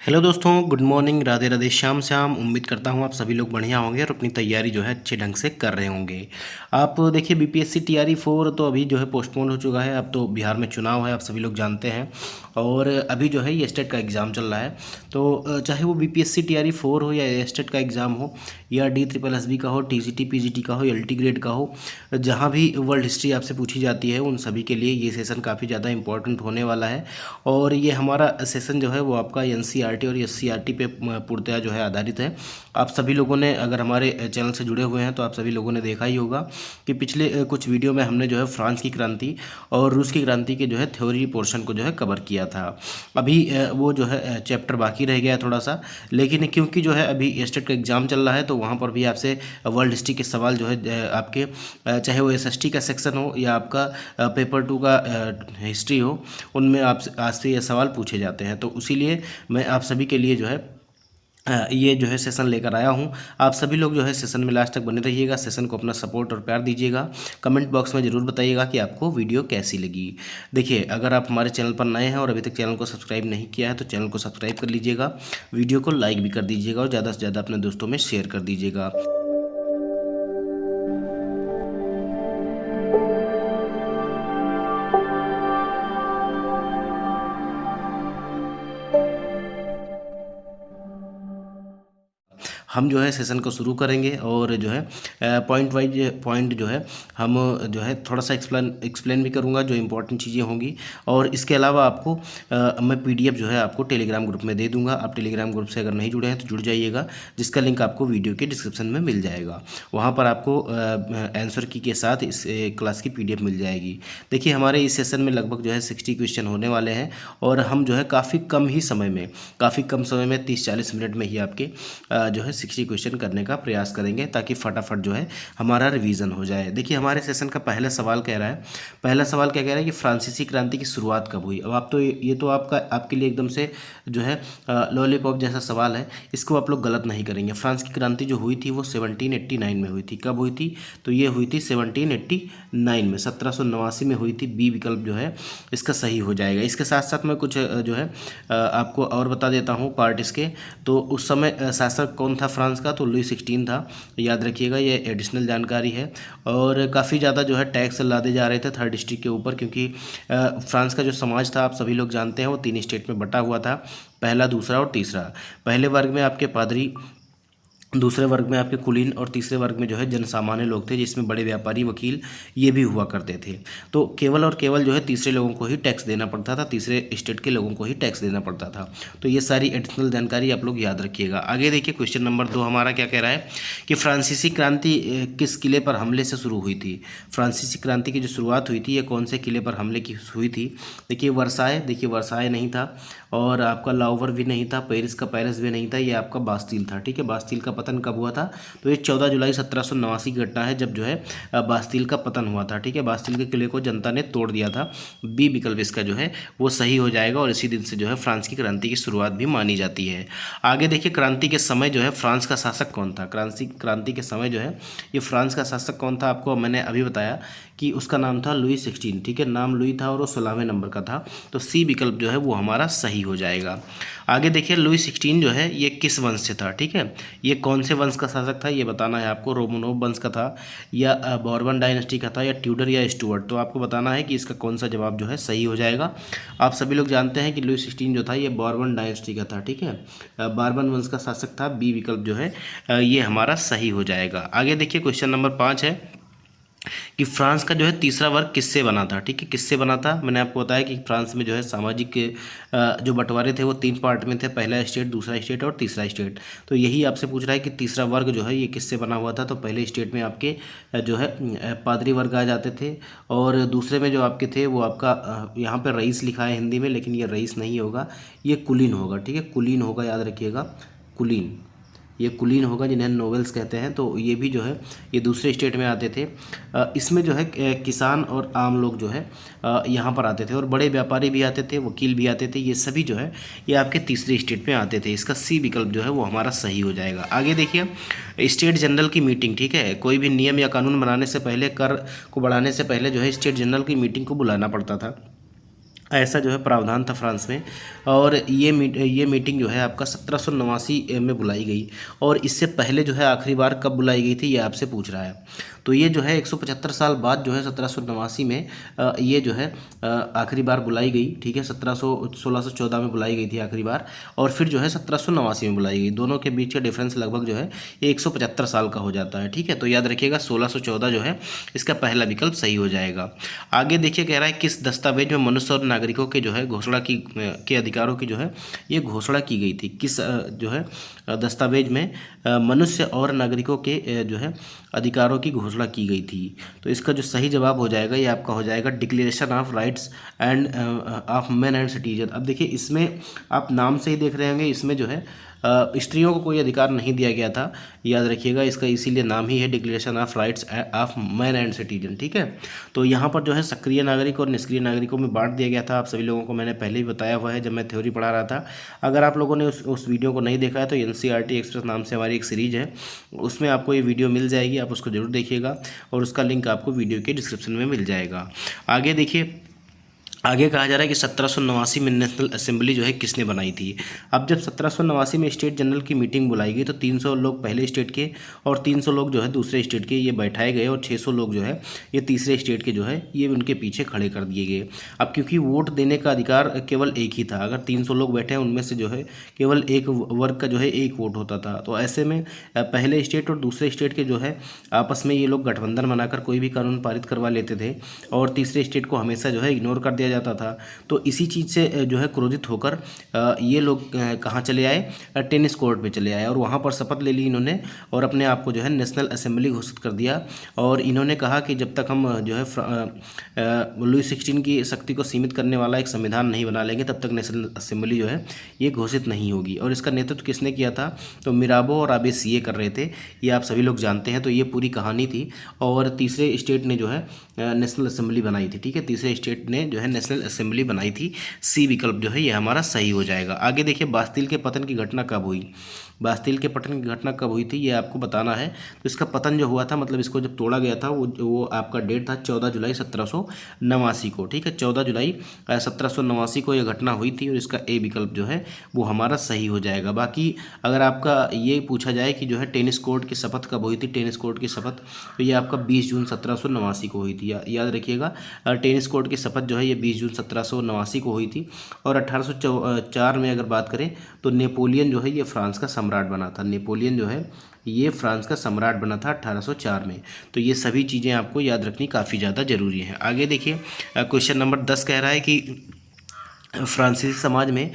Hello दोस्तों, good morning, Radhe Radhe, Shyam Shyam. उम्मीद करता हूँ आप सभी लोग बढ़िया होंगे और अपनी तैयारी जो है अच्छे ढंग से कर रहे होंगे। आप देखिए बीपीएससी टीआरई 4 तो अभी जो है पोस्टपोन हो चुका है। अब तो बिहार में चुनाव है, आप सभी लोग जानते हैं। और अभी जो है ये स्टेट का एग्ज़ाम चल रहा है। तो चाहे वो बीपीएससी टीआरई 4 हो या स्टेट का एग्ज़ाम हो या DSSB का हो, टीजीटी पीजीटी का हो, एलटी ग्रेड का हो, जहाँ भी वर्ल्ड हिस्ट्री आपसे पूछी जाती है उन सभी के लिए ये सेशन काफ़ी ज़्यादा इंपॉर्टेंट होने वाला है। और ये हमारा सेशन जो है वो आपका एनसीईआरटी और एससीईआरटी पे पूर्णतः जो है आधारित है। आप सभी लोगों ने अगर हमारे चैनल से जुड़े हुए हैं तो आप सभी लोगों ने देखा ही होगा कि पिछले कुछ वीडियो में हमने जो है फ्रांस की क्रांति और रूस की क्रांति के जो है थ्योरी पोर्शन को जो है कवर किया था। अभी वो जो है चैप्टर बाकी रह गया है थोड़ा सा, लेकिन क्योंकि जो है अभी स्टेट का एग्ज़ाम चल रहा है तो वहाँ पर भी आपसे वर्ल्ड हिस्ट्री के सवाल जो है आपके चाहे वो एसएसटी का सेक्शन हो या आपका पेपर 2 का हिस्ट्री हो, उनमें आपसे ये सवाल पूछे जाते हैं। तो इसीलिए मैं आप सभी के लिए जो है ये जो है सेशन लेकर आया हूँ। आप सभी लोग जो है सेशन में लास्ट तक बने रहिएगा, सेशन को अपना सपोर्ट और प्यार दीजिएगा। कमेंट बॉक्स में ज़रूर बताइएगा कि आपको वीडियो कैसी लगी। देखिए, अगर आप हमारे चैनल पर नए हैं और अभी तक चैनल को सब्सक्राइब नहीं किया है तो चैनल को सब्सक्राइब कर लीजिएगा, वीडियो को लाइक भी कर दीजिएगा और ज़्यादा से ज़्यादा अपने दोस्तों में शेयर कर दीजिएगा। हम जो है सेशन को शुरू करेंगे और जो है पॉइंट वाइज पॉइंट जो है हम जो है थोड़ा सा एक्सप्लेन भी करूंगा जो इंपॉर्टेंट चीज़ें होंगी। और इसके अलावा आपको मैं पीडीएफ जो है आपको टेलीग्राम ग्रुप में दे दूंगा। आप टेलीग्राम ग्रुप से अगर नहीं जुड़े हैं तो जुड़ जाइएगा, जिसका लिंक आपको वीडियो के डिस्क्रिप्शन में मिल जाएगा। वहाँ पर आपको आंसर की के साथ इस क्लास की पीडीएफ मिल जाएगी। देखिए, हमारे इस सेशन में लगभग जो है 60 क्वेश्चन होने वाले हैं और हम जो है काफ़ी कम समय में 30-40 मिनट में ही आपके जो है 60 क्वेश्चन करने का प्रयास करेंगे ताकि फटाफट जो है हमारा रिवीजन हो जाए। देखिए, हमारे सेशन का पहला सवाल कह रहा है, पहला सवाल क्या कह रहा है कि फ्रांसीसी क्रांति की शुरुआत कब हुई। अब आप तो ये तो आपके लिए एकदम से जो है लॉलीपॉप जैसा सवाल है, इसको आप लोग गलत नहीं करेंगे। फ्रांस की क्रांति जो हुई थी वो 1789 में हुई थी। कब हुई थी? तो ये हुई थी 1789 में, 1789 में हुई थी। बी विकल्प जो है इसका सही हो जाएगा। इसके साथ साथ मैं कुछ जो है आपको और बता देता हूँ पार्ट इसके। तो उस समय शासक कौन था फ्रांस का? तो लुई 16 था, याद रखिएगा, ये एडिशनल जानकारी है। और काफ़ी ज़्यादा जो है टैक्स लादे जा रहे थे थर्ड डिस्ट्रिक्ट के ऊपर, क्योंकि फ्रांस का जो समाज था आप सभी लोग जानते हैं वो 3 स्टेट में बटा हुआ था, पहला, दूसरा और तीसरा। पहले वर्ग में आपके पादरी, दूसरे वर्ग में आपके कुलीन और तीसरे वर्ग में जो है जनसामान्य लोग थे, जिसमें बड़े व्यापारी, वकील ये भी हुआ करते थे। तो केवल और केवल जो है तीसरे लोगों को ही टैक्स देना पड़ता था, तीसरे स्टेट के लोगों को ही टैक्स देना पड़ता था। तो ये सारी एडिशनल जानकारी आप लोग याद रखिएगा। आगे देखिए, क्वेश्चन नंबर 2 हमारा क्या कह रहा है कि फ्रांसीसी क्रांति किस किले पर हमले से शुरू हुई थी। फ्रांसीसी क्रांति की जो शुरुआत हुई थी ये कौन से किले पर हमले की हुई थी? देखिए, वर्साय, देखिए वर्साय नहीं था और आपका लाहौर भी नहीं था, पेरिस का पेरिस भी नहीं था, ये आपका बास्तील था। ठीक है, बास्तील का पतन कब हुआ था? तो ये 14 जुलाई 1789 की घटना है, जब जो है बास्तील का पतन हुआ था। ठीक है, बास्तील के किले को जनता ने तोड़ दिया था। बी विकल्प इसका जो है वो सही हो जाएगा और इसी दिन से जो है फ्रांस की क्रांति की शुरुआत भी मानी जाती है। आगे देखिए, क्रांति के समय जो है फ्रांस का शासक कौन था? क्रांति के समय जो है ये फ्रांस का शासक कौन था? आपको मैंने अभी बताया कि उसका नाम था लुई 16। ठीक है, नाम लुई था और वो 16वें नंबर का था। तो सी विकल्प जो है वो हमारा सही हो जाएगा। आगे देखिए, लुई 16 जो है ये किस वंश से था? ठीक है, ये कौन से वंश का शासक था ये बताना है आपको। रोमनोव वंश का था या बॉर्बन डायनेस्टी का था या ट्यूडर या स्टुअर्ट? तो आपको बताना है कि इसका कौन सा जवाब जो है सही हो जाएगा। आप सभी लोग जानते हैं कि लुई 16 जो था ये बॉर्बन डायनेस्टी का था। ठीक है, बॉर्बन वंश का शासक था। बी विकल्प जो है ये हमारा सही हो जाएगा। आगे देखिए, क्वेश्चन नंबर 5 है कि फ्रांस का जो है तीसरा वर्ग किससे बना था? ठीक है, किससे बना था? मैंने आपको बताया कि फ्रांस में जो है सामाजिक जो बंटवारे थे वो 3 पार्ट में थे, पहला स्टेट, दूसरा स्टेट और तीसरा स्टेट। तो यही आपसे पूछ रहा है कि तीसरा वर्ग जो है ये किससे बना हुआ था। तो पहले स्टेट में आपके जो है पादरी वर्ग आ जाते थे और दूसरे में जो आपके थे वो आपका यहाँ पर रईस लिखा है हिंदी में, लेकिन ये रईस नहीं होगा, ये कुलीन होगा। ठीक है, कुलीन होगा, याद रखिएगा, कुलीन, ये कुलीन होगा, जिन्हें नोवेल्स कहते हैं। तो ये भी जो है ये दूसरे स्टेट में आते थे। इसमें जो है किसान और आम लोग जो है यहाँ पर आते थे और बड़े व्यापारी भी आते थे, वकील भी आते थे, ये सभी जो है ये आपके तीसरे स्टेट में आते थे। इसका सी विकल्प जो है वो हमारा सही हो जाएगा। आगे देखिए, स्टेट जनरल की मीटिंग, ठीक है, कोई भी नियम या कानून बनाने से पहले, कर को बढ़ाने से पहले जो है स्टेट जनरल की मीटिंग को बुलाना पड़ता था। ऐसा जो है प्रावधान था फ्रांस में। और ये मीटिंग जो है आपका 1789 में बुलाई गई। और इससे पहले जो है आखिरी बार कब बुलाई गई थी ये आपसे पूछ रहा है। तो ये जो है 175 साल बाद जो है 1789 में ये जो है आखिरी बार बुलाई गई, ठीक है। 1614 में बुलाई गई थी आखिरी बार, और फिर जो है 1789 में बुलाई गई। दोनों के बीच का डिफरेंस लगभग जो है ये 175 साल का हो जाता है, ठीक है। तो याद रखिएगा 1614 जो है इसका पहला विकल्प सही हो जाएगा। आगे देखिए कह रहा है किस दस्तावेज में मनुष्य और नागरिकों के जो है घोषणा की के अधिकारों की जो है ये घोषणा की गई थी। किस जो है दस्तावेज में मनुष्य और नागरिकों के जो है अधिकारों की घोषणा की गई थी। तो इसका जो सही जवाब हो जाएगा ये आपका हो जाएगा declaration of rights end of man and citizen. अब देखिए इसमें आप नाम से ही देख रहे होंगे, इसमें जो है स्त्रियों को कोई अधिकार नहीं दिया गया था, याद रखिएगा। इसका इसीलिए नाम ही है declaration of rights of man and citizen, ठीक है। तो यहाँ पर जो है सक्रिय नागरिक और निष्क्रिय नागरिकों में बांट दिया गया था। आप सभी लोगों को मैंने पहले ही बताया हुआ है जब मैं थ्योरी पढ़ा रहा था। अगर आप लोगों ने उस वीडियो को नहीं देखा है तो NCERT एक्सप्रेस नाम से हमारी एक सीरीज़ है, उसमें आपको ये वीडियो मिल जाएगी, आप उसको जरूर देखिएगा और उसका लिंक आपको वीडियो के डिस्क्रिप्शन में मिल जाएगा। आगे देखिए, आगे कहा जा रहा है कि 1789 में नेशनल असेंबली जो है किसने बनाई थी। अब जब 1789 में स्टेट जनरल की मीटिंग बुलाई गई तो 300 लोग पहले स्टेट के और 300 लोग जो है दूसरे स्टेट के ये बैठाए गए, और 600 लोग जो है ये तीसरे स्टेट के जो है ये उनके पीछे खड़े कर दिए गए। अब क्योंकि वोट देने का अधिकार केवल एक ही था, अगर 300 लोग बैठे हैं उनमें से जो है केवल एक वर्ग का जो है एक वोट होता था। तो ऐसे में पहले स्टेट और दूसरे स्टेट के जो है आपस में ये लोग गठबंधन बनाकर कोई भी कानून पारित करवा लेते थे, और तीसरे स्टेट को हमेशा जो है इग्नोर कर दिया जाता था। तो इसी चीज़ से जो है क्रोधित होकर ये लोग कहाँ चले आए, टेनिस कोर्ट पे चले आए, और वहाँ पर शपथ ले ली इन्होंने और अपने आप को जो है नेशनल असेंबली घोषित कर दिया। और इन्होंने कहा कि जब तक हम जो है लुई 16 की शक्ति को सीमित करने वाला एक संविधान नहीं बना लेंगे तब तक नेशनल असेंबली जो है ये घोषित नहीं होगी। और इसका नेतृत्व किसने किया था, तो मिराबो और आबेसिये कर रहे थे, ये आप सभी लोग जानते हैं। तो ये पूरी कहानी थी, और तीसरे स्टेट ने जो है नेशनल असेंबली बनाई थी, ठीक है। तीसरे स्टेट ने जो है नेशनल असेंबली बनाई थी। सी विकल्प जो है ये हमारा सही हो जाएगा। आगे देखिए, बास्तिल के पतन की घटना कब हुई। बास्तिल के पतन की घटना कब हुई थी ये आपको बताना है। तो इसका पतन जो हुआ था, मतलब इसको जब तोड़ा गया था, वो आपका डेट था 14 जुलाई 1789 को, ठीक है। 14 जुलाई 1789 को यह घटना हुई थी, और इसका ए विकल्प जो है वो हमारा सही हो जाएगा। बाकी अगर आपका ये पूछा जाए कि जो है टेनिस कोर्ट की शपथ कब हुई थी, टेनिस कोर्ट की शपथ तो ये आपका 20 जून 1789 को हुई थी। याद रखिएगा, टेनिस कोर्ट की शपथ जो है ये 20 जून 1789 को हुई थी। और 1804 में अगर बात करें तो नेपोलियन जो है ये फ्रांस का सम्राट बना था। नेपोलियन जो है ये फ्रांस का सम्राट बना था 1804 में। तो ये सभी चीज़ें आपको याद रखनी काफ़ी ज़्यादा ज़रूरी है। आगे देखिए, क्वेश्चन नंबर 10 कह रहा है कि फ्रांसीसी समाज में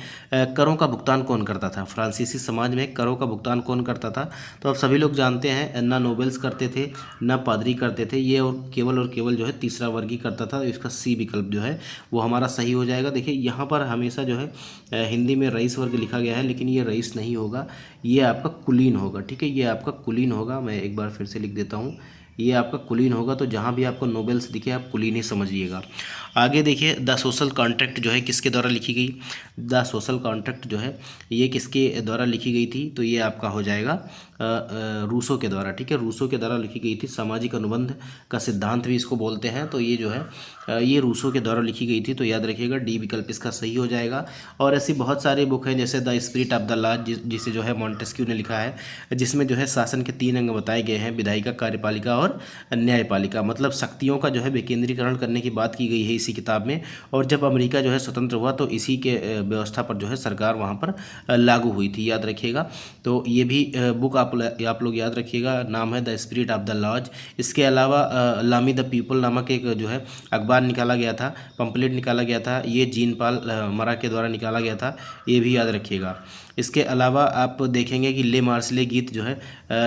करों का भुगतान कौन करता था। फ्रांसीसी समाज में करों का भुगतान कौन करता था, तो आप सभी लोग जानते हैं ना नोबेल्स करते थे ना पादरी करते थे, ये और केवल जो है तीसरा वर्ग ही करता था। इसका सी विकल्प जो है वो हमारा सही हो जाएगा। देखिए यहाँ पर हमेशा जो है हिंदी में रईस वर्ग लिखा गया है, लेकिन ये रईस नहीं होगा, ये आपका कुलीन होगा, ठीक है। ये आपका कुलीन होगा, मैं एक बार फिर से लिख देता हूँ, ये आपका कुलीन होगा। तो जहाँ भी आपको नोबेल्स दिखे आप कुलीन ही समझिएगा। आगे देखिए, द सोशल कॉन्ट्रैक्ट जो है किसके द्वारा लिखी गई। द सोशल कॉन्ट्रैक्ट जो है ये किसके द्वारा लिखी गई थी, तो ये आपका हो जाएगा रूसो के द्वारा, ठीक है। रूसो के द्वारा लिखी गई थी। सामाजिक अनुबंध का सिद्धांत भी इसको बोलते हैं। तो ये जो है ये रूसो के द्वारा लिखी गई थी। तो याद रखिएगा डी विकल्प इसका सही हो जाएगा। और ऐसी बहुत सारी बुक हैं जैसे the spirit of the law जिसे जो है मॉन्टेस्क्यू ने लिखा है, जिसमें जो है शासन के 3 अंग बताए गए हैं, विधायिका, कार्यपालिका और न्यायपालिका। मतलब शक्तियों का जो है विकेंद्रीकरण करने की बात की गई है इसी किताब में। और जब अमेरिका जो है स्वतंत्र हुआ तो इसी के व्यवस्था पर जो है सरकार वहाँ पर लागू हुई थी, याद रखिएगा। तो ये भी बुक आप लोग याद रखिएगा, नाम है the spirit of the laws. इसके अलावा लामी द पीपल नामक एक जो है अखबार निकाला गया था, पंपलेट निकाला गया था, ये जीन पाल मरा के द्वारा निकाला गया था, ये भी याद रखिएगा। इसके अलावा आप देखेंगे कि ले मार्सले गीत जो है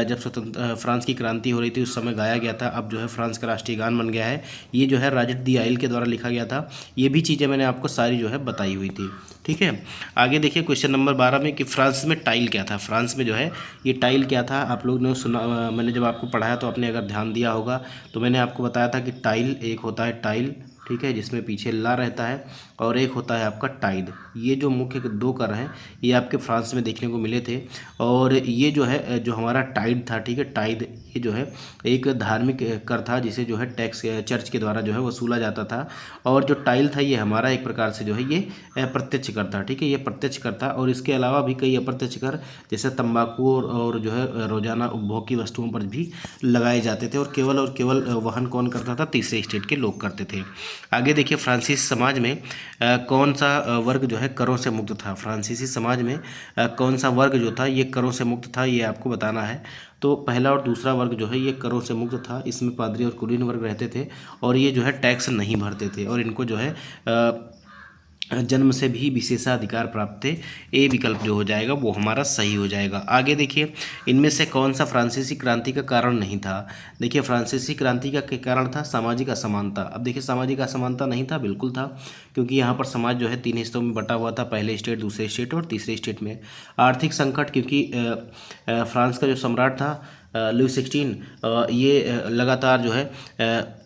जब स्वतंत्र फ्रांस की क्रांति हो रही थी उस समय गाया गया था, अब जो है फ्रांस का राष्ट्रीय गान बन गया है। ये जो है रॉजर दी आइल के द्वारा लिखा गया था। ये भी चीज़ें मैंने आपको सारी जो है बताई हुई थी, ठीक है। आगे देखिए क्वेश्चन नंबर 12 में कि फ्रांस में टाइल क्या था। फ्रांस में जो है ये टाइल क्या था, आप लोग ने सुना, मैंने जब आपको पढ़ाया तो आपने अगर ध्यान दिया होगा तो मैंने आपको बताया था कि टाइल एक होता है टाइल ठीक है, जिसमें पीछे ला रहता है, और एक होता है आपका टाइड। ये जो मुख्य दो कर हैं ये आपके फ्रांस में देखने को मिले थे। और ये जो है जो हमारा टाइड था, ठीक है, टाइड ये जो है एक धार्मिक कर था जिसे जो है टैक्स चर्च के द्वारा जो है वसूला जाता था। और जो टाइल था ये हमारा एक प्रकार से जो है ये प्रत्यक्ष कर था, ठीक है, ये प्रत्यक्ष कर था। और इसके अलावा भी कई अप्रत्यक्ष कर जैसे तंबाकू और जो है रोजाना उपभोग की वस्तुओं पर भी लगाए जाते थे, और केवल वहन कौन करता था, तीसरे स्टेट के लोग करते थे। आगे देखिए, फ्रांसीसी समाज में कौन सा वर्ग जो है करों से मुक्त था। फ्रांसीसी समाज में कौन सा वर्ग जो था ये करों से मुक्त था, ये आपको बताना है। तो पहला और दूसरा वर्ग जो है ये करों से मुक्त था। इसमें पादरी और कुलीन वर्ग रहते थे, और ये जो है टैक्स नहीं भरते थे, और इनको जो है जन्म से भी विशेषाधिकार प्राप्त थे। ए विकल्प जो हो जाएगा वो हमारा सही हो जाएगा। आगे देखिए, इनमें से कौन सा फ्रांसीसी क्रांति का कारण नहीं था। देखिए, फ्रांसीसी क्रांति का कारण था सामाजिक असमानता। अब देखिए, सामाजिक असमानता नहीं था, बिल्कुल था, क्योंकि यहाँ पर समाज जो है 3 हिस्सों में बटा हुआ था, पहले स्टेट, दूसरे स्टेट और तीसरे स्टेट में। आर्थिक संकट, क्योंकि फ्रांस का जो सम्राट था लुई 16 ये लगातार जो है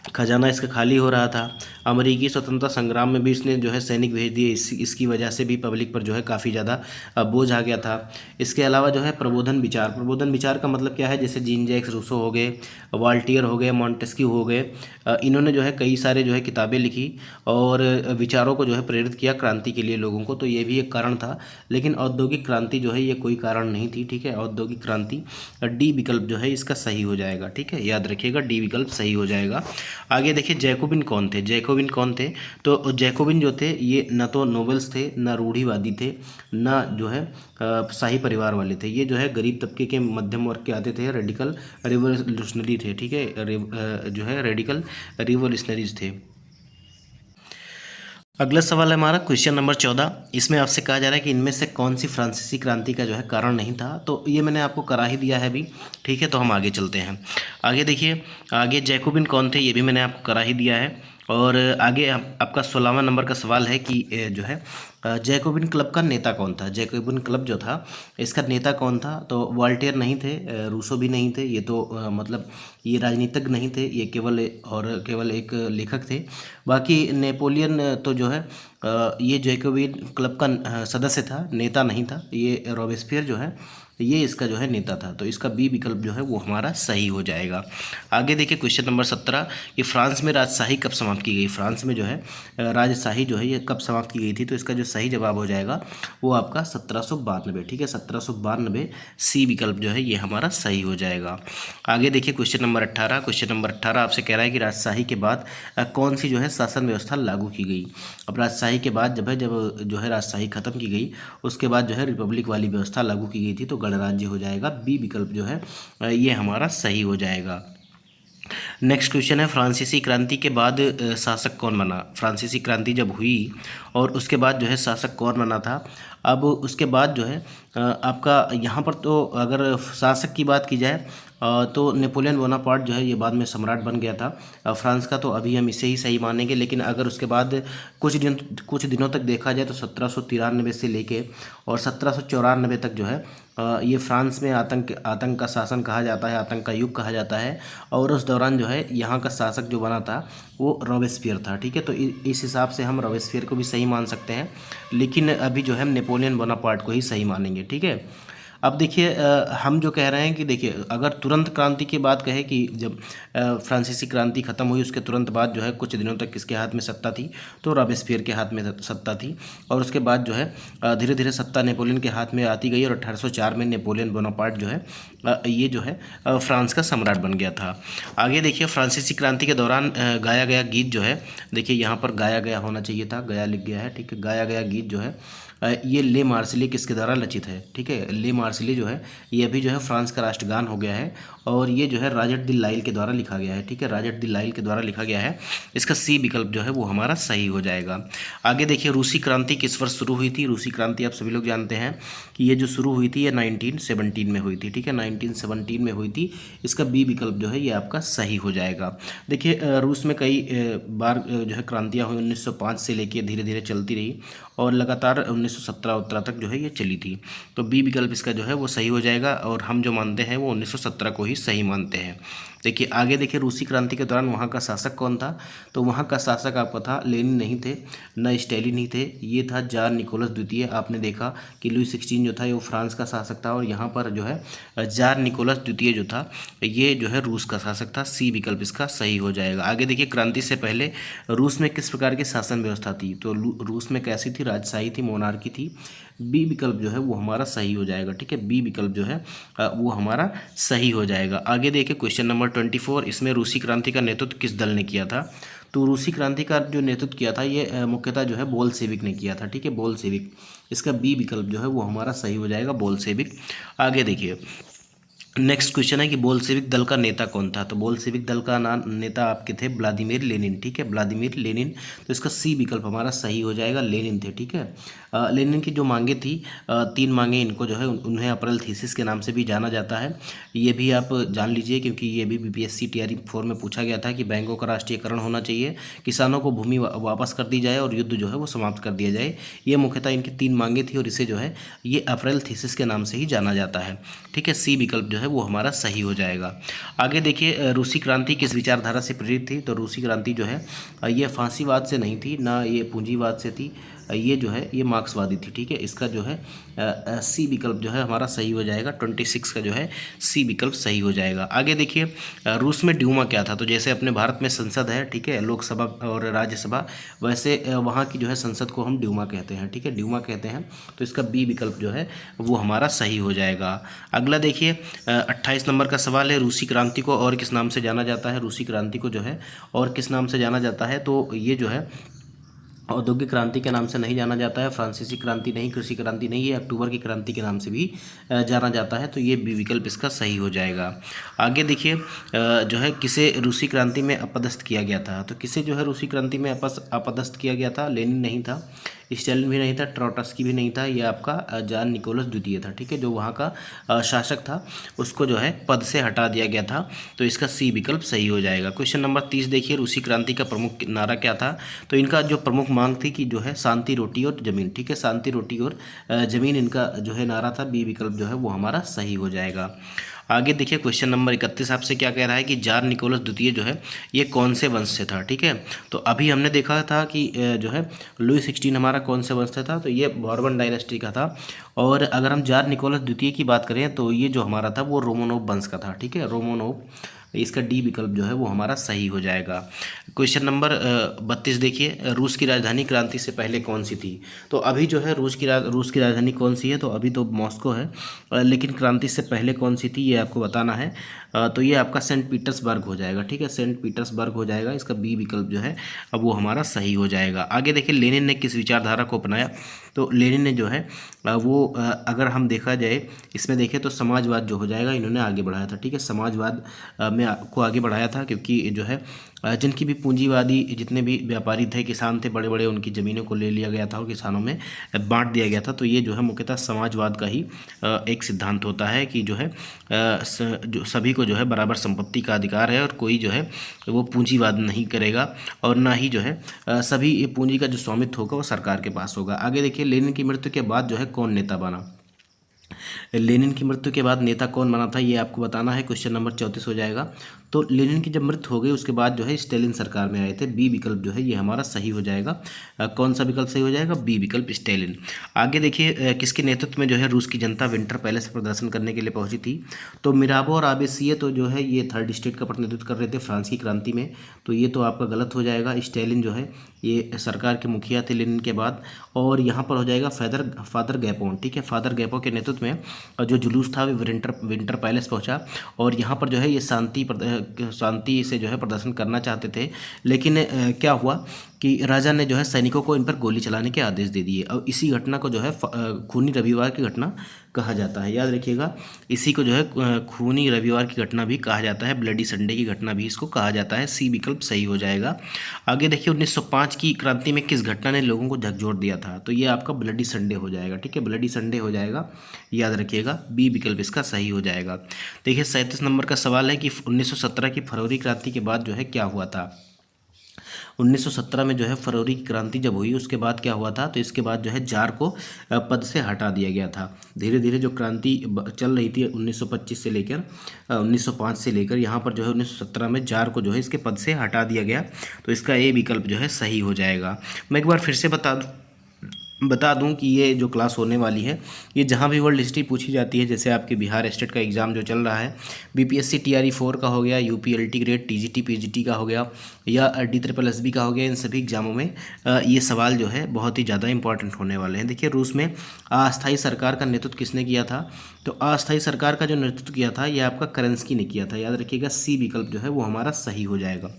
खजाना इसका खाली हो रहा था। अमेरिकी स्वतंत्रता संग्राम में भी इसने जो है सैनिक भेज दिए, इसकी वजह से भी पब्लिक पर जो है काफ़ी ज़्यादा बोझ आ गया था। इसके अलावा जो है प्रबोधन विचार का मतलब क्या है, जैसे जीन जैक्स रूसो हो गए, वाल्टियर हो गए, मॉन्टेस्क्यू हो गए, इन्होंने जो है कई सारे जो है किताबें लिखी और विचारों को जो है प्रेरित किया क्रांति के लिए लोगों को, तो ये भी एक कारण था। लेकिन औद्योगिक क्रांति जो है ये कोई कारण नहीं थी, ठीक है। औद्योगिक क्रांति डी विकल्प जो है इसका सही हो जाएगा, ठीक है, याद रखिएगा, डी विकल्प सही हो जाएगा। आगे देखिए, जैकोबिन कौन थे। जैकोबिन कौन थे, तो जैकोबिन जो थे ये न तो नोबल्स थे, न रूढ़िवादी थे, न जो है शाही परिवार वाले थे। ये जो है गरीब तबके के मध्यम वर्ग के आते थे, रेडिकल रिवोल्यूशनरी थे, ठीक है, जो है रेडिकल रिवोल्यूशनरीज थे। अगला सवाल है हमारा क्वेश्चन नंबर 14। इसमें आपसे कहा जा रहा है कि इनमें से कौन सी फ्रांसीसी क्रांति का जो है कारण नहीं था। तो ये मैंने आपको करा ही दिया है अभी, ठीक है। तो हम आगे चलते हैं। आगे देखिए, आगे जैकोबिन कौन थे, ये भी मैंने आपको करा ही दिया है। और आगे आपका 16वां नंबर का सवाल है कि जो है जैकोबिन क्लब का नेता कौन था। जैकोबिन क्लब जो था इसका नेता कौन था, तो वॉल्टेयर नहीं थे, रूसो भी नहीं थे, ये तो मतलब ये राजनीतिज्ञ नहीं थे, ये केवल एक लेखक थे। बाकी नेपोलियन तो जो है ये जैकोबिन क्लब का सदस्य था, नेता नहीं था। ये रॉबेस्पियर जो है ये इसका जो है नेता था, तो इसका बी विकल्प जो है वो हमारा सही हो जाएगा। आगे देखिए, क्वेश्चन नंबर 17 कि फ्रांस में राजशाही कब समाप्त की गई। फ्रांस में जो है राजशाही जो है ये कब समाप्त की गई थी, तो इसका जो सही जवाब हो जाएगा वो आपका 1792, ठीक है, 1792 सी विकल्प जो है ये हमारा सही हो जाएगा। आगे देखिए, क्वेश्चन नंबर 18। क्वेश्चन नंबर 18 आपसे कह रहा है कि राजशाही के बाद कौन सी जो है शासन व्यवस्था लागू की गई। अब राजशाही के बाद जब जो है राजशाही खत्म की गई, उसके बाद जो है रिपब्लिक वाली व्यवस्था लागू की गई थी, तो गणराज्य हो जाएगा। बी विकल्प जो है ये हमारा सही हो जाएगा। नेक्स्ट क्वेश्चन है, फ्रांसीसी क्रांति के बाद शासक कौन बना। फ्रांसीसी क्रांति जब हुई और उसके बाद जो है शासक कौन बना था। अब उसके बाद जो है आपका यहाँ पर तो अगर शासक की बात की जाए तो नेपोलियन बोनापार्ट जो है ये बाद में सम्राट बन गया था फ्रांस का, तो अभी हम इसे ही सही मानेंगे। लेकिन अगर उसके बाद कुछ दिनों तक देखा जाए तो 1793 से लेके और 1794 तक जो है ये फ्रांस में आतंक का शासन कहा जाता है, आतंक का युग कहा जाता है। और उस दौरान जो है यहाँ का शासक जो बना था वो रॉबेस्पियर था, ठीक है। तो इस हिसाब से हम रॉबेस्पियर को भी सही मान सकते हैं, लेकिन अभी जो है हम नेपोलियन बोनापार्ट को ही सही मानेंगे, ठीक है। अब देखिए हम जो कह रहे हैं कि देखिए अगर तुरंत क्रांति की बात कहें कि जब फ्रांसीसी क्रांति खत्म हुई उसके तुरंत बाद जो है कुछ दिनों तक किसके हाथ में सत्ता थी, तो रॉबेस्पियर के हाथ में सत्ता थी। और उसके बाद जो है धीरे धीरे सत्ता नेपोलियन के हाथ में आती गई और 1804 में नेपोलियन बोनापार्ट जो है ये जो है फ्रांस का सम्राट बन गया था। आगे देखिए, फ्रांसीसी क्रांति के दौरान गाया गया गीत जो है, देखिए यहाँ पर गाया गया होना चाहिए था, गया लिख गया है, ठीक है। गाया गया गीत जो है ये ले मार्सिले किसके द्वारा रचित है, ठीक है। ले मार्सिले जो है ये अभी जो है फ्रांस का राष्ट्रगान हो गया है और ये जो है रॉजर द लाइल के द्वारा लिखा गया है, ठीक है, रॉजर द लाइल के द्वारा लिखा गया है। इसका सी विकल्प जो है वो हमारा सही हो जाएगा। आगे देखिए, रूसी क्रांति किस वर्ष शुरू हुई थी। रूसी क्रांति आप सभी लोग जानते हैं कि ये जो शुरू हुई थी ये 1917 में हुई थी, ठीक है, 1917 में हुई थी। इसका बी विकल्प जो है ये आपका सही हो जाएगा। देखिए रूस में कई बार जो है क्रांतियाँ हुई, 1905 से लेकर धीरे धीरे चलती रही और लगातार 1917 तक जो है ये चली थी। तो बी विकल्प इसका जो है वो सही हो जाएगा, और हम जो मानते हैं वो 1917 को ही सही मानते हैं। देखिए आगे देखिए, रूसी क्रांति के दौरान वहाँ का शासक कौन था? तो वहाँ का शासक आपका था, लेनिन नहीं थे, न स्टालिन ही थे, ये था जार निकोलस द्वितीय। आपने देखा कि लुई 16 जो था वो फ्रांस का शासक था, और यहाँ पर जो है जार निकोलस द्वितीय जो था ये जो है रूस का शासक था। सी विकल्प इसका सही हो जाएगा। आगे देखिए, क्रांति से पहले रूस में किस प्रकार की शासन व्यवस्था थी? तो रूस में कैसी थी? राजशाही थी, मोनार्की थी। बी विकल्प जो है वो हमारा सही हो जाएगा। ठीक है, बी विकल्प जो है वो हमारा सही हो जाएगा। आगे देखिए क्वेश्चन नंबर 24, इसमें रूसी क्रांति का नेतृत्व किस दल ने किया था? तो रूसी क्रांति का जो नेतृत्व किया था ये मुख्यतः जो है बोल्शेविक ने किया था। ठीक है, बोल्शेविक, इसका बी विकल्प जो है वो हमारा सही हो जाएगा, बोल्शेविक। आगे देखिए नेक्स्ट क्वेश्चन है कि बोल्शेविक दल का नेता कौन था? तो बोल्शेविक दल का नाम नेता आपके थे व्लादिमीर लेनिन। ठीक है, व्लादिमीर लेनिन, तो इसका सी विकल्प हमारा सही हो जाएगा, लेनिन थे। ठीक है, लेनिन की जो मांगे थी, 3 मांगे, इनको जो है उन्हें अप्रैल थीसिस के नाम से भी जाना जाता है। ये भी आप जान लीजिए, क्योंकि ये भी बीपीएससी टीआरई 4 में पूछा गया था कि बैंकों का राष्ट्रीयकरण होना चाहिए, किसानों को भूमि वापस कर दी जाए, और युद्ध जो है वो समाप्त कर दिया जाए। ये मुख्यतः इनकी 3 मांगे थी, और इसे जो है ये अप्रैल थीसिस के नाम से ही जाना जाता है। ठीक है, सी विकल्प जो है वो हमारा सही हो जाएगा। आगे देखिए, रूसी क्रांति किस विचारधारा से प्रेरित थी? तो रूसी क्रांति जो है ये फांसीवाद से नहीं थी, ना ये पूंजीवाद से थी, ये जो है ये मार्क्सवादी थी। ठीक है, इसका जो है सी विकल्प जो है हमारा सही हो जाएगा, 26 का जो है सी विकल्प सही हो जाएगा। आगे देखिए, रूस में ड्यूमा क्या था? तो जैसे अपने भारत में संसद है, ठीक है, लोकसभा और राज्यसभा, वैसे वहाँ की जो है संसद को हम ड्यूमा कहते हैं। ठीक है, ड्यूमा कहते हैं, तो इसका बी विकल्प जो है वो हमारा सही हो जाएगा। अगला देखिए, 28 नंबर का सवाल है, रूसी क्रांति को और किस नाम से जाना जाता है? रूसी क्रांति को जो है और किस नाम से जाना जाता है? तो ये जो है औद्योगिक क्रांति के नाम से नहीं जाना जाता है, फ्रांसीसी क्रांति नहीं, कृषि क्रांति नहीं, ये अक्टूबर की क्रांति के नाम से भी जाना जाता है। तो ये बी विकल्प इसका सही हो जाएगा। आगे देखिए, जो है किसे रूसी क्रांति में अपदस्थ किया गया था? तो किसे जो है रूसी क्रांति में अपदस्थ किया गया था? लेनिन नहीं था, स्टालिन भी नहीं था, ट्रॉट्स्की भी नहीं था, ये आपका जान निकोलस द्वितीय था। ठीक है, जो वहाँ का शासक था उसको जो है पद से हटा दिया गया था। तो इसका सी विकल्प सही हो जाएगा। क्वेश्चन नंबर 30 देखिए, रूसी क्रांति का प्रमुख नारा क्या था? तो इनका जो प्रमुख मांग थी कि जो है शांति, रोटी और जमीन। ठीक है, शांति, रोटी और जमीन इनका जो है नारा था। बी विकल्प जो है वो हमारा सही हो जाएगा। आगे देखिए क्वेश्चन नंबर 31 आपसे क्या कह रहा है कि जार निकोलस द्वितीय जो है ये कौन से वंश से था? ठीक है, तो अभी हमने देखा था कि जो है लुई 16 हमारा कौन से वंश से था? तो ये बॉर्बन डायनेस्टी का था। और अगर हम जार निकोलस द्वितीय की बात करें तो ये जो हमारा था वो रोमानोव वंश का था। ठीक है, रोमानोव, इसका डी विकल्प जो है वो हमारा सही हो जाएगा। क्वेश्चन नंबर 32 देखिए, रूस की राजधानी क्रांति से पहले कौन सी थी? तो अभी जो है रूस की राजधानी कौन सी है? तो अभी तो मॉस्को है, लेकिन क्रांति से पहले कौन सी थी ये आपको बताना है। तो ये आपका सेंट पीटर्सबर्ग हो जाएगा। ठीक है, सेंट पीटर्सबर्ग हो जाएगा, इसका बी विकल्प जो है अब वो हमारा सही हो जाएगा। आगे देखिए, लेनिन ने किस विचारधारा को अपनाया? तो लेनिन ने जो है वो अगर हम देखा जाए इसमें देखें तो समाजवाद जो हो जाएगा इन्होंने आगे बढ़ाया था। ठीक है, समाजवाद में को आगे बढ़ाया था, क्योंकि जो है जिनकी भी पूंजीवादी जितने भी व्यापारी थे, किसान थे बड़े बड़े, उनकी ज़मीनों को ले लिया गया था और किसानों में बांट दिया गया था। तो ये जो है मुख्यतः समाजवाद का ही एक सिद्धांत होता है कि जो है जो सभी को जो है बराबर संपत्ति का अधिकार है, और कोई जो है वो पूंजीवाद नहीं करेगा, और ना ही जो है सभी ये पूंजी का जो स्वामित्व होगा वो सरकार के पास होगा। आगे देखिए, लेनिन की मृत्यु के बाद जो है कौन नेता बना? लेनिन की मृत्यु के बाद नेता कौन बना था ये आपको बताना है। क्वेश्चन नंबर 34 हो जाएगा। तो लेनिन की जब मृत्यु हो गई उसके बाद जो है स्टालिन सरकार में आए थे। बी विकल्प जो है ये हमारा सही हो जाएगा। कौन सा विकल्प सही हो जाएगा? बी विकल्प, स्टालिन। आगे देखिए, किसके नेतृत्व में जो है रूस की जनता विंटर पैलेस प्रदर्शन करने के लिए पहुंची थी? तो मिराबो और आबेसिये तो जो है ये थर्ड स्टेट का प्रतिनिधित्व कर रहे थे फ्रांस की क्रांति में, तो ये तो आपका गलत हो जाएगा। स्टालिन जो है ये सरकार के मुखिया थे लेनिन के बाद। और यहाँ पर हो जाएगा फादर गैपोन। ठीक है, फादर गैपो के नेतृत्व में जो जुलूस था वो विंटर पैलेस पहुंचा, और यहाँ पर जो है ये शांति से जो है प्रदर्शन करना चाहते थे, लेकिन क्या हुआ कि राजा ने जो है सैनिकों को इन पर गोली चलाने के आदेश दे दिए। और इसी घटना को जो है खूनी रविवार की घटना कहा जाता है, याद रखिएगा। इसी को जो है खूनी रविवार की घटना भी कहा जाता है, ब्लडी संडे की घटना भी इसको कहा जाता है। सी विकल्प सही हो जाएगा। आगे देखिए, 1905 की क्रांति में किस घटना ने लोगों को झकझोर दिया था? तो ये आपका ब्लडी संडे हो जाएगा। ठीक है, ब्लडी संडे हो जाएगा, याद रखिएगा। बी विकल्प इसका सही हो जाएगा। देखिए 37 नंबर का सवाल है कि 1917 की फरवरी क्रांति के बाद जो है क्या हुआ था? 1917 में जो है फरवरी की क्रांति जब हुई उसके बाद क्या हुआ था, तो इसके बाद जो है जार को पद से हटा दिया गया था। धीरे धीरे जो क्रांति चल रही थी 1925 से लेकर 1905 से लेकर यहाँ पर जो है 1917 में जार को जो है इसके पद से हटा दिया गया। तो इसका ए विकल्प जो है सही हो जाएगा। मैं एक बार फिर से बता दूं कि ये जो क्लास होने वाली है ये जहाँ भी वर्ल्ड हिस्ट्री पूछी जाती है, जैसे आपके बिहार स्टेट का एग्ज़ाम जो चल रहा है, बीपीएससी टीआरई 4 का हो गया, यूपीएलटी ग्रेड, टीजीटी पीजीटी का हो गया या DSSS का हो गया, इन सभी एग्जामों में ये सवाल जो है बहुत ही ज़्यादा इंपॉर्टेंट होने वाले हैं। देखिए रूस में अस्थायी सरकार का नेतृत्व किसने किया था, तो अस्थायी सरकार का जो नेतृत्व किया था ये आपका करंस्की ने किया था। याद रखिएगा सी विकल्प जो है वो हमारा सही हो जाएगा।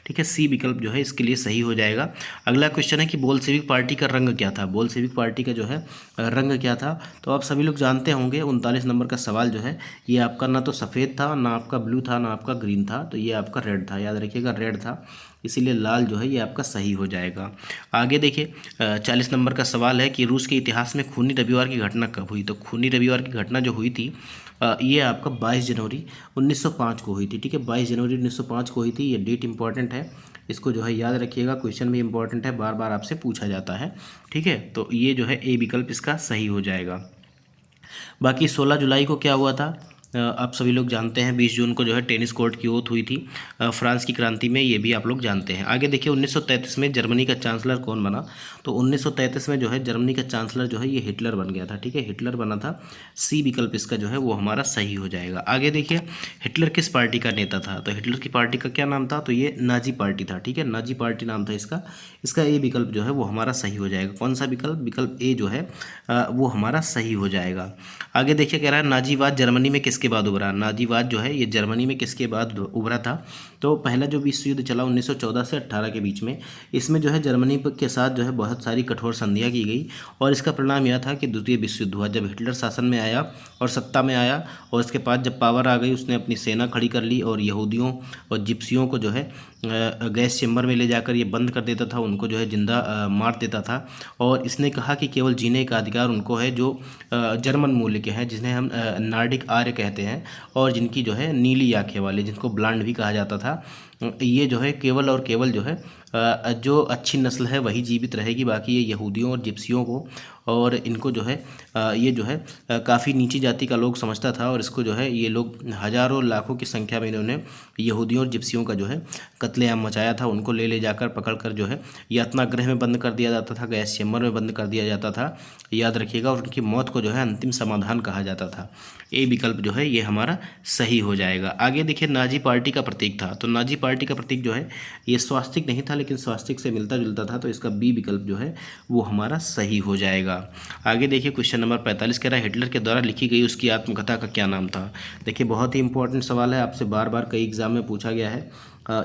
ठीक है, सी विकल्प जो है इसके लिए सही हो जाएगा। अगला क्वेश्चन है कि बोल्शेविक पार्टी का रंग क्या था। बोल्शेविक पार्टी का जो है रंग क्या था, तो आप सभी लोग जानते होंगे 39 नंबर का सवाल जो है ये आपका ना तो सफ़ेद था, ना आपका ब्लू था, ना आपका ग्रीन था, तो ये आपका रेड था। याद रखिएगा रेड था, इसीलिए लाल जो है ये आपका सही हो जाएगा। आगे देखिए 40 नंबर का सवाल है कि रूस के इतिहास में खूनी रविवार की घटना कब हुई। तो खूनी रविवार की घटना जो हुई थी ये आपका 22 जनवरी 1905 को हुई थी। ठीक है, 22 जनवरी 1905 को हुई थी। ये डेट इंपॉर्टेंट है, इसको जो है याद रखिएगा, क्वेश्चन भी इंपॉर्टेंट है, बार बार आपसे पूछा जाता है। ठीक है, तो ये जो है ए विकल्प इसका सही हो जाएगा। बाकी 16 जुलाई को क्या हुआ था, आप सभी लोग जानते हैं 20 जून को जो है टेनिस कोर्ट की ओथ हुई थी फ्रांस की क्रांति में, ये भी आप लोग जानते हैं। आगे देखिए 1933 में जर्मनी का चांसलर कौन बना, तो 1933 में जो है जर्मनी का चांसलर जो है ये हिटलर बन गया था। ठीक है, हिटलर बना था। सी विकल्प इसका जो है वो हमारा सही हो जाएगा। आगे देखिए हिटलर किस पार्टी का नेता था, तो हिटलर की पार्टी का क्या नाम था, तो ये नाजी पार्टी था। ठीक है, नाजी पार्टी नाम था इसका। इसका ए विकल्प जो है वो हमारा सही हो जाएगा। कौन सा विकल्प, विकल्प ए जो है वो हमारा सही हो जाएगा। आगे देखिए कह रहा है नाजीवाद जर्मनी में किसके बाद उभरा। नाजीवाद जो है ये जर्मनी में किसके बाद उभरा था, तो पहला जो विश्व युद्ध चला 1914 से 18 के बीच में, इसमें जो है जर्मनी के साथ जो है बहुत सारी कठोर संधियाँ की गई और इसका परिणाम यह था कि द्वितीय विश्व युद्ध हुआ। जब हिटलर शासन में आया और सत्ता में आया और इसके बाद जब पावर आ गई, उसने अपनी सेना खड़ी कर ली और यहूदियों और जिप्सियों को जो है गैस चेम्बर में ले जाकर ये बंद कर देता था, उनको जो है जिंदा मार देता था। और इसने कहा कि केवल जीने का अधिकार उनको है जो जर्मन मूल के हैं, जिन्हें हम नार्डिक आर्य कहते हैं, और जिनकी जो है नीली आंखें वाले, जिनको ब्लांड भी कहा जाता था, ये जो है केवल और केवल जो है जो अच्छी नस्ल है वही जीवित रहेगी। बाकी ये यहूदियों और जिप्सियों को और इनको जो है ये जो है काफ़ी नीची जाति का लोग समझता था और इसको जो है ये लोग हज़ारों लाखों की संख्या में इन्होंने यहूदियों और जिप्सियों का जो है कत्लेआम मचाया था। उनको ले जाकर पकड़ कर जो है यातनागृह में बंद कर दिया जाता था, गैस चेम्बर में बंद कर दिया जाता था, याद रखिएगा। और उनकी मौत को जो है अंतिम समाधान कहा जाता था। ए विकल्प जो है ये हमारा सही हो जाएगा। आगे देखिए नाजी पार्टी का प्रतीक था, तो नाजी पार्टी का प्रतीक जो है ये स्वास्तिक नहीं था, लेकिन स्वास्तिक से मिलता जुलता था, तो इसका बी विकल्प जो है वो हमारा सही हो जाएगा। आगे देखिए क्वेश्चन नंबर 45 कह रहा है हिटलर के द्वारा लिखी गई उसकी आत्मकथा का क्या नाम था। देखिए बहुत ही इंपॉर्टेंट सवाल है, आपसे बार बार कई एग्जाम में पूछा गया है।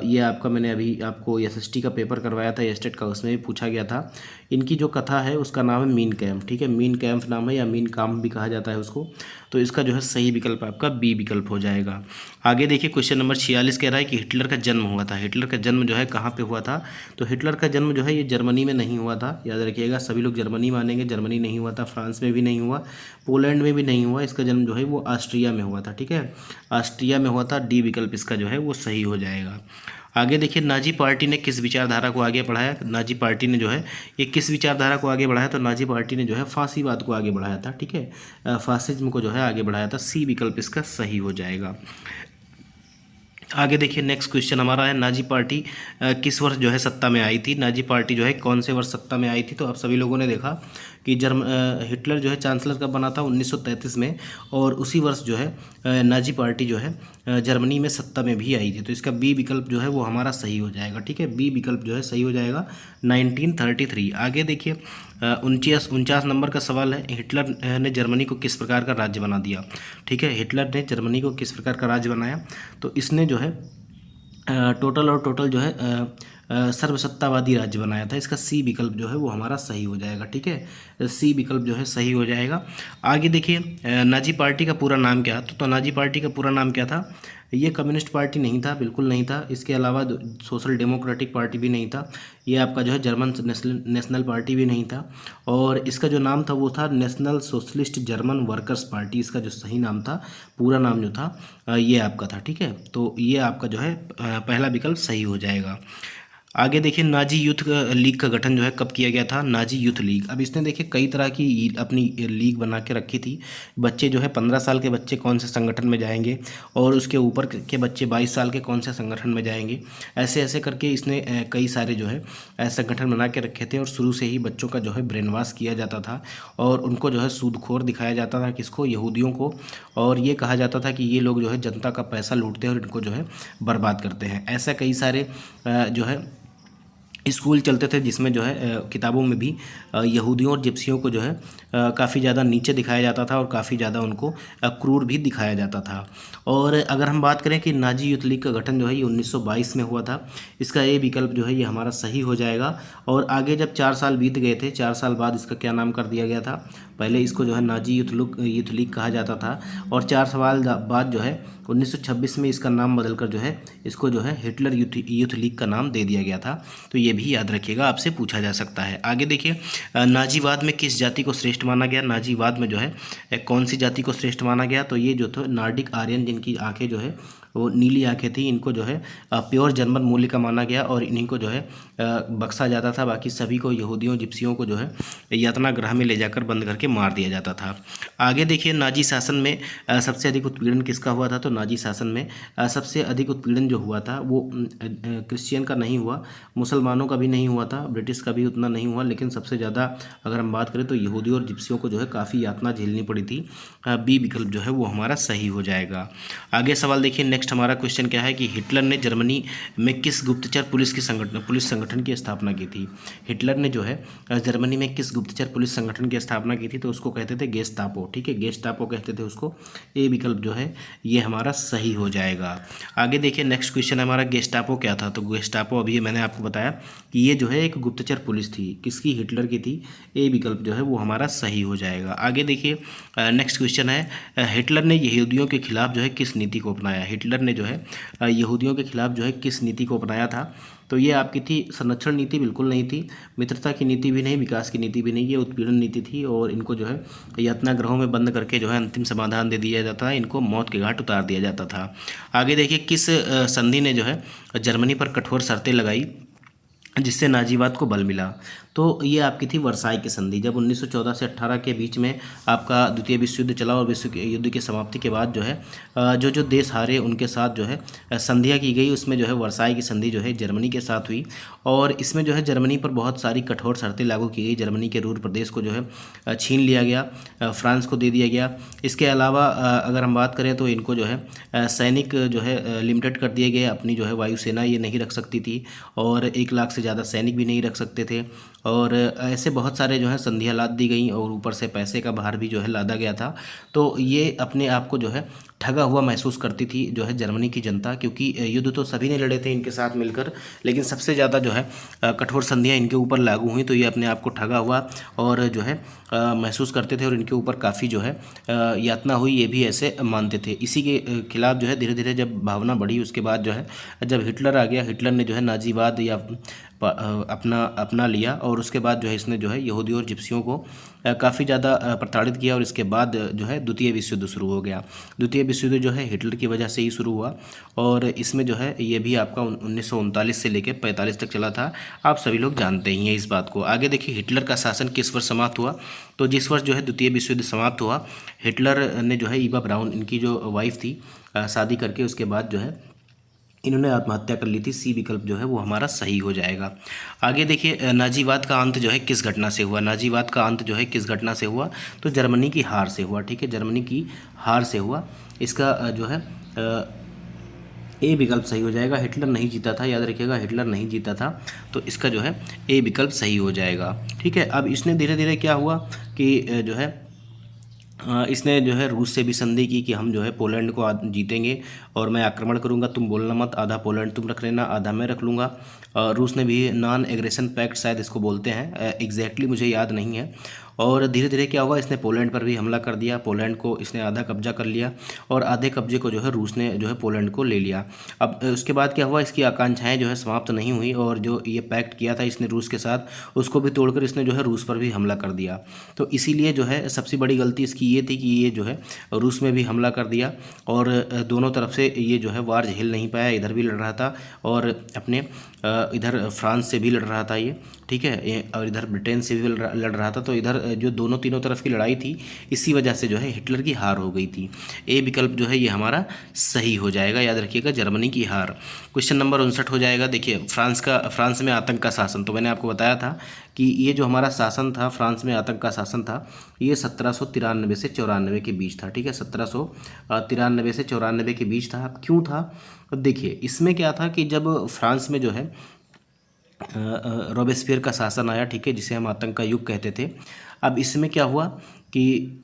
ये आपका मैंने अभी आपको एसएसटी का पेपर करवाया था, स्टेट का, उसमें भी पूछा गया था। इनकी जो कथा है उसका नाम है मीन कैम्प। ठीक है, मीन कैम्प नाम है या मीन काम भी कहा जाता है उसको। तो इसका जो है सही विकल्प आपका बी विकल्प हो जाएगा। आगे देखिए क्वेश्चन नंबर 46 कह रहा है कि हिटलर का जन्म हुआ था। हिटलर का जन्म जो है कहाँ पे हुआ था, तो हिटलर का जन्म जो है ये जर्मनी में नहीं हुआ था। याद रखिएगा, सभी लोग जर्मनी मानेंगे, जर्मनी नहीं हुआ था, फ्रांस में भी नहीं हुआ, पोलैंड में भी नहीं हुआ। इसका जन्म जो है वो ऑस्ट्रिया में हुआ था। ठीक है, ऑस्ट्रिया में हुआ था। डी विकल्प इसका जो है वो सही हो जाएगा। आगे देखिए नाजी पार्टी ने किस विचारधारा को आगे बढ़ाया। नाजी पार्टी ने जो है ये किस विचारधारा को आगे बढ़ाया, तो नाजी पार्टी ने जो है फांसीवाद को आगे बढ़ाया था। ठीक है, फासिज्म को जो है आगे बढ़ाया था। सी विकल्प इसका सही हो जाएगा। आगे देखिए नेक्स्ट क्वेश्चन हमारा है नाजी पार्टी किस वर्ष जो है सत्ता में आई थी। नाजी पार्टी जो है कौन से वर्ष सत्ता में आई थी, तो आप सभी लोगों ने देखा कि हिटलर जो है चांसलर कब बना था 1933 में, और उसी वर्ष जो है नाजी पार्टी जो है जर्मनी में सत्ता में भी आई थी। तो इसका बी विकल्प जो है वो हमारा सही हो जाएगा। ठीक है, बी विकल्प जो है सही हो जाएगा 1933। आगे देखिए 49 नंबर का सवाल है हिटलर ने जर्मनी को किस प्रकार का राज्य बना दिया। ठीक है, हिटलर ने जर्मनी को किस प्रकार का राज्य बनाया, तो इसने जो है टोटल जो है सर्वसत्तावादी राज्य बनाया था। इसका सी विकल्प जो है वो हमारा सही हो जाएगा। ठीक है, सी विकल्प जो है सही हो जाएगा। आगे देखिए नाजी पार्टी का पूरा नाम क्या, तो नाजी पार्टी का पूरा नाम क्या था, ये कम्युनिस्ट पार्टी नहीं था, बिल्कुल नहीं था। इसके अलावा सोशल डेमोक्रेटिक पार्टी भी नहीं था। ये आपका जो है जर्मन नेशनल पार्टी भी नहीं था। और इसका जो नाम था वो था national socialist German workers party. इसका जो सही नाम था, पूरा नाम जो था ये आपका था। ठीक है, तो ये आपका जो है पहला विकल्प सही हो जाएगा। आगे देखिए नाजी यूथ लीग का गठन जो है कब किया गया था, नाजी यूथ लीग। अब इसने देखिए कई तरह की अपनी लीग बना के रखी थी। बच्चे जो है 15 साल के बच्चे कौन से संगठन में जाएंगे और उसके ऊपर के बच्चे 22 साल के कौन से संगठन में जाएंगे, ऐसे ऐसे करके इसने कई सारे जो है संगठन बना के रखे थे। और शुरू से ही बच्चों का जो है ब्रेन वॉश किया जाता था और उनको जो है सूदखोर दिखाया जाता था, किसको, यहूदियों को। और ये कहा जाता था कि ये लोग जो है जनता का पैसा लूटते हैं और इनको जो है बर्बाद करते हैं। ऐसा कई सारे जो है स्कूल चलते थे जिसमें जो है किताबों में भी यहूदियों और जिप्सियों को जो है काफ़ी ज़्यादा नीचे दिखाया जाता था और काफ़ी ज़्यादा उनको क्रूर भी दिखाया जाता था। और अगर हम बात करें कि नाजी यूथ लीग का गठन जो है ये 1922 में हुआ था, इसका ये विकल्प जो है ये हमारा सही हो जाएगा। और आगे जब 4 साल बीत गए थे, 4 साल बाद इसका क्या नाम कर दिया गया था, पहले इसको जो है नाजी यूथ लीग कहा जाता था और 4 साल बाद जो है 1926 में इसका नाम बदलकर जो है इसको जो है हिटलर यूथ लीग का नाम दे दिया गया था। तो ये भी याद रखिएगा, आपसे पूछा जा सकता है। आगे देखिए नाजीवाद में किस जाति को श्रेष्ठ माना गया, नाजीवाद में जो है कौन सी जाति को श्रेष्ठ माना गया, तो ये जो थे नार्डिक आर्यन, जिनकी आंखें जो है वो नीली आंखें थी, इनको जो है प्योर जर्मन मूल्य का माना गया और इन्हीं को जो है बख्शा जाता था। बाकी सभी को, यहूदियों जिप्सियों को जो है यातना गृह में ले जाकर बंद करके मार दिया जाता था। आगे देखिए नाजी शासन में सबसे अधिक उत्पीड़न किसका हुआ था, तो नाजी शासन में सबसे अधिक उत्पीड़न जो हुआ था वो क्रिश्चियन का नहीं हुआ, मुसलमानों का भी नहीं हुआ था, ब्रिटिश का भी उतना नहीं हुआ, लेकिन सबसे ज़्यादा अगर हम बात करें तो यहूदियों और जिप्सियों को जो है काफ़ी यातना झेलनी पड़ी थी। बी विकल्प जो है वो हमारा सही हो जाएगा। आगे सवाल देखिए, नेक्स्ट हमारा क्वेश्चन क्या है कि हिटलर ने जर्मनी में किस गुप्तचर पुलिस संगठन की स्थापना की थी। हिटलर ने जो है जर्मनी में किस गुप्तचर पुलिस संगठन की स्थापना की थी, तो उसको कहते थे गेस्टापो। ठीक है, गेस्टापो कहते थे उसको। ए विकल्प जो है ये हमारा सही हो जाएगा। आगे देखिए नेक्स्ट क्वेश्चन हमारा, गेस्टापो क्या था, तो गेस्टापो अभी मैंने आपको बताया कि ये जो है एक गुप्तचर पुलिस थी, किसकी, हिटलर की थी। ए विकल्प जो है वो हमारा सही हो जाएगा। आगे देखिए नेक्स्ट क्वेश्चन है, हिटलर ने यहूदियों के खिलाफ जो है किस नीति को अपनाया। हिटलर ने जो है यहूदियों के खिलाफ जो है किस नीति को अपनाया था, तो ये आपकी थी संरक्षण नीति, बिल्कुल नहीं थी। मित्रता की नीति भी नहीं, विकास की नीति भी नहीं, ये उत्पीड़न नीति थी। और इनको जो है यातना गृहों में बंद करके जो है अंतिम समाधान दे दिया जाता था, इनको मौत के घाट उतार दिया जाता था। आगे देखिए किस संधि ने जो है जर्मनी पर कठोर शर्तें लगाई जिससे नाजीवाद को बल मिला, तो ये आपकी थी वर्साई की संधि। जब 1914 से 18 के बीच में आपका द्वितीय विश्व युद्ध चला और विश्व युद्ध की समाप्ति के बाद जो है जो जो देश हारे उनके साथ जो है संधियाँ की गई, उसमें जो है वर्साई की संधि जो है जर्मनी के साथ हुई। और इसमें जो है जर्मनी पर बहुत सारी कठोर शर्तें लागू की गई। जर्मनी के रूर प्रदेश को जो है छीन लिया गया, फ्रांस को दे दिया गया। इसके अलावा अगर हम बात करें तो इनको जो है सैनिक जो है लिमिटेड कर दिए गए, अपनी जो है वायुसेना ये नहीं रख सकती थी और 1 लाख से ज़्यादा सैनिक भी नहीं रख सकते थे। और ऐसे बहुत सारे जो है संधियाँ लाद दी गई और ऊपर से पैसे का भार भी जो है लादा गया था। तो ये अपने आप को जो है ठगा हुआ महसूस करती थी जो है जर्मनी की जनता, क्योंकि युद्ध तो सभी ने लड़े थे इनके साथ मिलकर, लेकिन सबसे ज़्यादा जो है कठोर संधियाँ इनके ऊपर लागू हुई। तो ये अपने आप को ठगा हुआ और जो है महसूस करते थे और इनके ऊपर काफ़ी जो है यातना हुई, ये भी ऐसे मानते थे। इसी के खिलाफ जो है धीरे धीरे जब भावना बढ़ी, उसके बाद जो है जब हिटलर आ गया, हिटलर ने जो है नाजीवाद या अपना लिया और उसके बाद जो है इसने जो है यहूदियों और जिप्सियों को काफ़ी ज़्यादा प्रताड़ित किया और इसके बाद जो है द्वितीय विश्व युद्ध शुरू हो गया। द्वितीय विश्व युद्ध जो है हिटलर की वजह से ही शुरू हुआ और इसमें जो है ये भी आपका 1939 से लेकर 45 तक चला था। आप सभी लोग जानते ही हैं इस बात को। आगे देखिए हिटलर का शासन किस वर्ष समाप्त हुआ, तो जिस वर्ष जो है द्वितीय विश्व युद्ध समाप्त हुआ, हिटलर ने जो है ईवा ब्राउन, इनकी जो वाइफ थी, शादी करके उसके बाद जो है इन्होंने आत्महत्या कर ली थी। सी विकल्प जो है वो हमारा सही हो जाएगा। आगे देखिए नाजीवाद का अंत जो है किस घटना से हुआ, नाजीवाद का अंत जो है किस घटना से हुआ, तो जर्मनी की हार से हुआ। ठीक है, जर्मनी की हार से हुआ। इसका जो है ए विकल्प सही हो जाएगा। हिटलर नहीं जीता था, याद रखिएगा, हिटलर नहीं जीता था, तो इसका जो है ए विकल्प सही हो जाएगा। ठीक है, अब इसने धीरे धीरे क्या हुआ कि जो है इसने जो है रूस से भी संधि की कि हम जो है पोलैंड को जीतेंगे और मैं आक्रमण करूंगा, तुम बोलना मत, आधा पोलैंड तुम रख लेना, आधा मैं रख लूँगा। रूस ने भी नॉन एग्रेशन पैक्ट शायद इसको बोलते हैं, एग्जैक्टली मुझे याद नहीं है। और धीरे धीरे क्या हुआ, इसने पोलैंड पर भी हमला कर दिया, पोलैंड को इसने आधा कब्जा कर लिया और आधे कब्जे को जो है रूस ने जो है पोलैंड को ले लिया। अब उसके बाद क्या हुआ, इसकी आकांक्षाएं जो है समाप्त नहीं हुई और जो ये पैक्ट किया था इसने रूस के साथ, उसको भी तोड़कर इसने जो है रूस पर भी हमला कर दिया। तो इसीलिए जो है सबसे बड़ी गलती इसकी ये थी कि ये जो है रूस में भी हमला कर दिया और दोनों तरफ से ये जो है वार झेल नहीं पाया, इधर भी लड़ रहा था और अपने इधर फ्रांस से भी लड़ रहा था ये, ठीक है, और इधर ब्रिटेन से भी लड़ रहा था। तो इधर जो दोनों तीनों तरफ की लड़ाई थी, इसी वजह से जो है हिटलर की हार हो गई थी। ए विकल्प जो है ये हमारा सही हो जाएगा, याद रखिएगा, जर्मनी की हार। क्वेश्चन नंबर 59 हो जाएगा। देखिए, फ्रांस में आतंक का शासन, तो मैंने आपको बताया था कि ये जो हमारा शासन था, फ्रांस में आतंक का शासन था, ये 1793 से 94 के बीच था, ठीक है, 1793 से 94 के बीच था। अब क्यों था? देखिए, इसमें क्या था कि जब फ्रांस में जो है रॉबेस्पियर का शासन आया, ठीक है, जिसे हम आतंक का युग कहते थे। अब इसमें क्या हुआ कि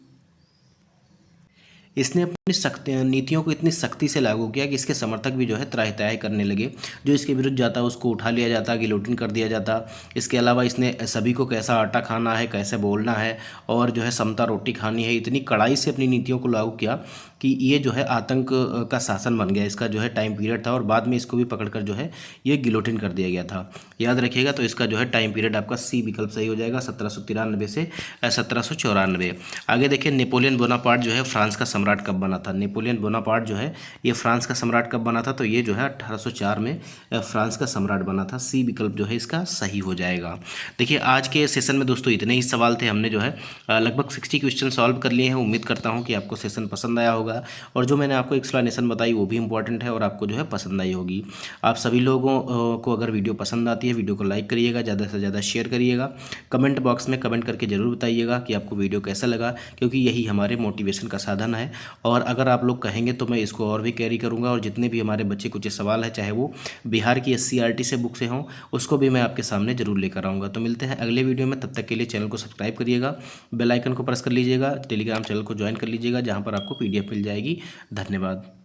इसने अपनी सख्त नीतियों को इतनी सख्ती से लागू किया कि इसके समर्थक भी जो है त्राहि करने लगे। जो इसके विरुद्ध जाता उसको उठा लिया जाता, गिलोटिन कर दिया जाता। इसके अलावा इसने सभी को कैसा आटा खाना है, कैसे बोलना है, और जो है समता रोटी खानी है, इतनी कड़ाई से अपनी नीतियों को लागू किया कि ये जो है आतंक का शासन बन गया। इसका जो है टाइम पीरियड था, और बाद में इसको भी पकड़कर जो है ये गिलोटिन कर दिया गया था, याद रखिएगा। तो इसका जो है टाइम पीरियड आपका सी विकल्प सही हो जाएगा, 1793 से 1794। आगे देखिए, नेपोलियन बोनापार्ट जो है फ्रांस का सम्राट कब बना था? नेपोलियन बोनापार्ट जो है ये फ्रांस का सम्राट कब बना था? तो ये जो है 1804 में फ्रांस का सम्राट बना था। सी विकल्प जो है इसका सही हो जाएगा। देखिए, आज के सेशन में दोस्तों इतने ही सवाल थे। हमने जो है लगभग 60 क्वेश्चन सॉल्व कर लिए हैं। उम्मीद करता हूँ कि आपको सेशन पसंद आया होगा, और जो मैंने आपको एक्सप्लेनेशन बताई वो भी इंपॉर्टेंट है और आपको जो है पसंद आई होगी। आप सभी लोगों को अगर वीडियो पसंद आती है, वीडियो को लाइक करिएगा, ज़्यादा से ज़्यादा शेयर करिएगा। कमेंट बॉक्स में कमेंट करके ज़रूर बताइएगा कि आपको वीडियो कैसा लगा, क्योंकि यही हमारे मोटिवेशन का साधन है। और अगर आप लोग कहेंगे तो मैं इसको और भी कैरी करूँगा, और जितने भी हमारे बच्चे कुछ सवाल है, चाहे वो बिहार की SCERT से बुक से हों, उसको भी मैं आपके सामने ज़रूर लेकर आऊँगा। तो मिलते हैं अगले वीडियो में, तब तक के लिए चैनल को सब्सक्राइब करिएगा, बेल आइकन को प्रेस कर लीजिएगा, टेलीग्राम चैनल को ज्वाइन कर लीजिएगा, जहाँ पर आपको PDF मिल जाएगी। धन्यवाद।